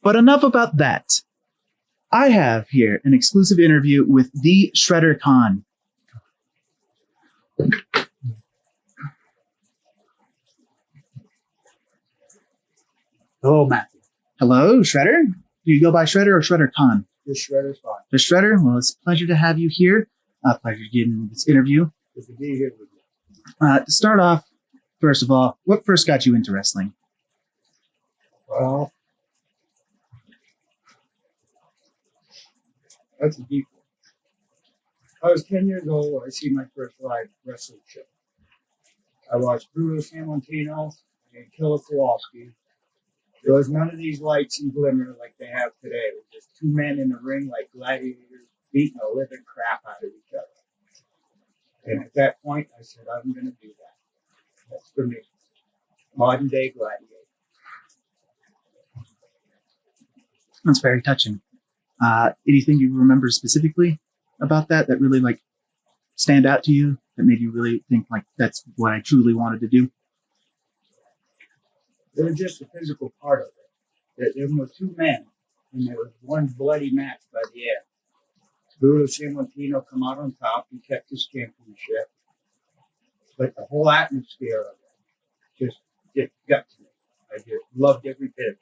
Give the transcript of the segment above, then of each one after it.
But enough about that. I have here an exclusive interview with the ShredderCon. Hello, Matthew. Hello, Shredder. Do you go by Shredder or ShredderCon? This Shredder's fine. The Shredder? Well, it's a pleasure to have you here. Pleasure getting this interview. Good to be here with you. To start off, first of all, what first got you into wrestling? Well, that's a deep one. I was 10 years old. I see my first live wrestling show. I watched Bruno Sammartino and Killer Kowalski. There was none of these lights and glimmer like they have today. It was just two men in the ring like gladiators beating the living crap out of each other. And at that point, I said, I'm going to do that. That's for me. Modern day gladiator. That's very touching. Anything you remember specifically about that really like stand out to you that made you really think like that's what I truly wanted to do? It was just the physical part of it. There were two men, and there was one bloody match by the end. Bruno Sammartino come out on top. He kept his championship. But the whole atmosphere of it just got to me. I just loved every bit of it.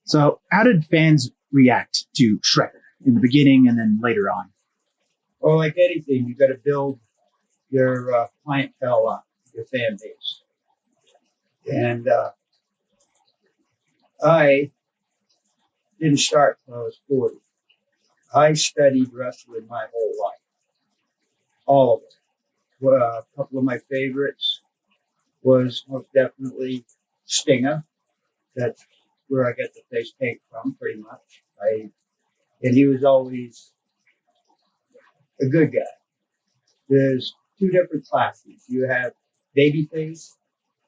So how did fans react to Shredder in the beginning and then later on? Well, like anything, you got to build your clientele up, your fan base. And I didn't start when I was 40. I studied wrestling my whole life. All of it. Well, a couple of my favorites was most definitely Stinger. That's where I got the face paint from, pretty much. And he was always a good guy. There's two different classes. You have babyface,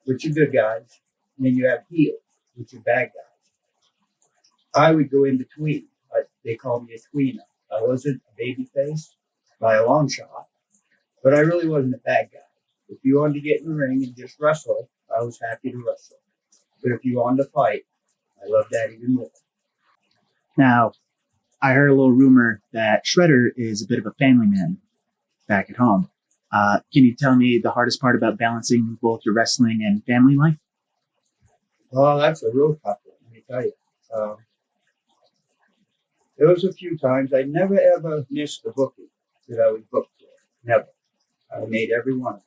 which are good guys, and then you have heel, which are bad guys. I would go in between. They call me a tweener. I wasn't a babyface by a long shot, but I really wasn't a bad guy. If you wanted to get in the ring and just wrestle, I was happy to wrestle. But if you wanted to fight, I loved that even more. Now, I heard a little rumor that Shredder is a bit of a family man back at home. Can you tell me the hardest part about balancing both your wrestling and family life? Well, that's a real tough one, let me tell you. There was a few times I never ever missed a booking that I was booked for. Never. I made every one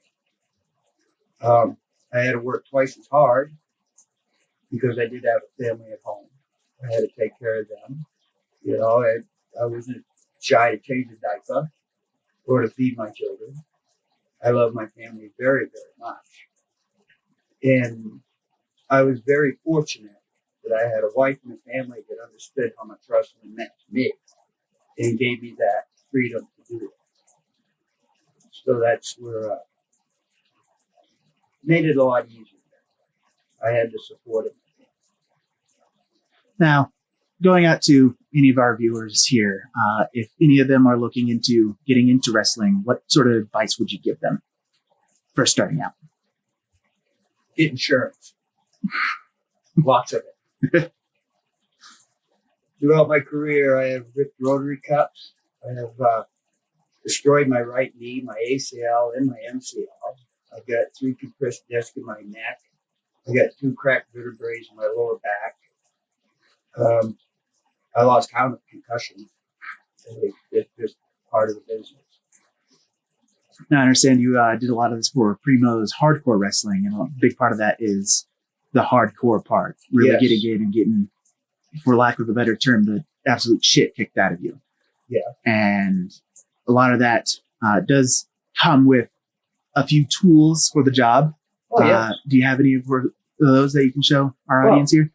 of them. I had to work twice as hard because I did have a family at home. I had to take care of them. You know, I wasn't shy to change a diaper or to feed my children. I love my family very, very much. And I was very fortunate that I had a wife and a family that understood how much wrestling meant to me and gave me that freedom to do it. So that's where made it a lot easier. I had to support it. Now, going out to any of our viewers here, if any of them are looking into getting into wrestling, what sort of advice would you give them for starting out? Get insurance. Lots of it. Throughout my career, I have ripped rotary cups. I have destroyed my right knee, my ACL, and my MCL. I've got 3 compressed discs in my neck. I got 2 cracked vertebrae in my lower back. I lost count of concussions. It's just part of the business. Now, I understand you did a lot of this for Primo's hardcore wrestling, and a big part of that is the hardcore part, really Yes. getting in and getting, for lack of a better term, the absolute shit kicked out of you. Yeah. And a lot of that does come with a few tools for the job. Oh, yeah. Do you have any of those that you can show our audience here?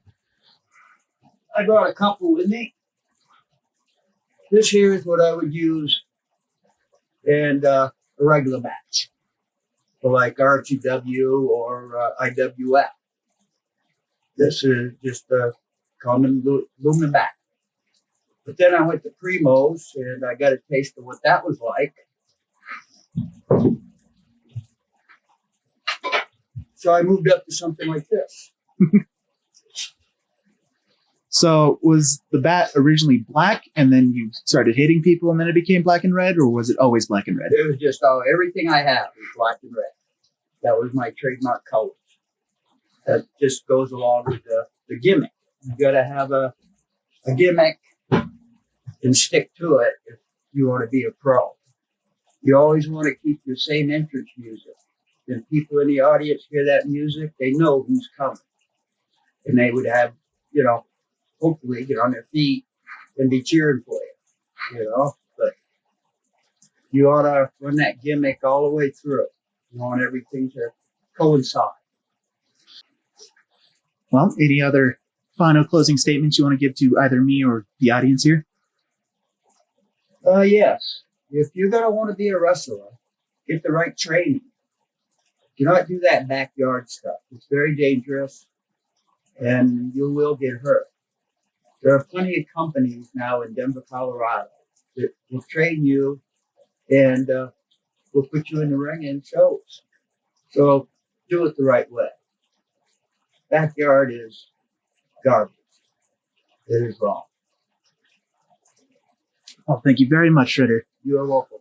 I brought a couple with me. This here is what I would use in a regular match. For like RTW or IWF. This is just a common lumen back. But then I went to Primo's and I got a taste of what that was like. So I moved up to something like this. So was the bat originally black and then you started hitting people and then it became black and red, or was it always black and red? It was just everything I have was black and red. That was my trademark colors. That just goes along with the gimmick. You got to have a gimmick and stick to it if you want to be a pro. You always want to keep your same entrance music. When people in the audience hear that music, they know who's coming. And they would have, hopefully get on their feet and be cheering for you, But you ought to run that gimmick all the way through. You want everything to coincide. Well, any other final closing statements you want to give to either me or the audience here? Yes. If you're going to want to be a wrestler, get the right training. Do not do that backyard stuff. It's very dangerous and you will get hurt. There are plenty of companies now in Denver, Colorado that will train you and will put you in the ring and shows. So do it the right way. Backyard is garbage. It is wrong. Well, thank you very much, Shredder. You are welcome.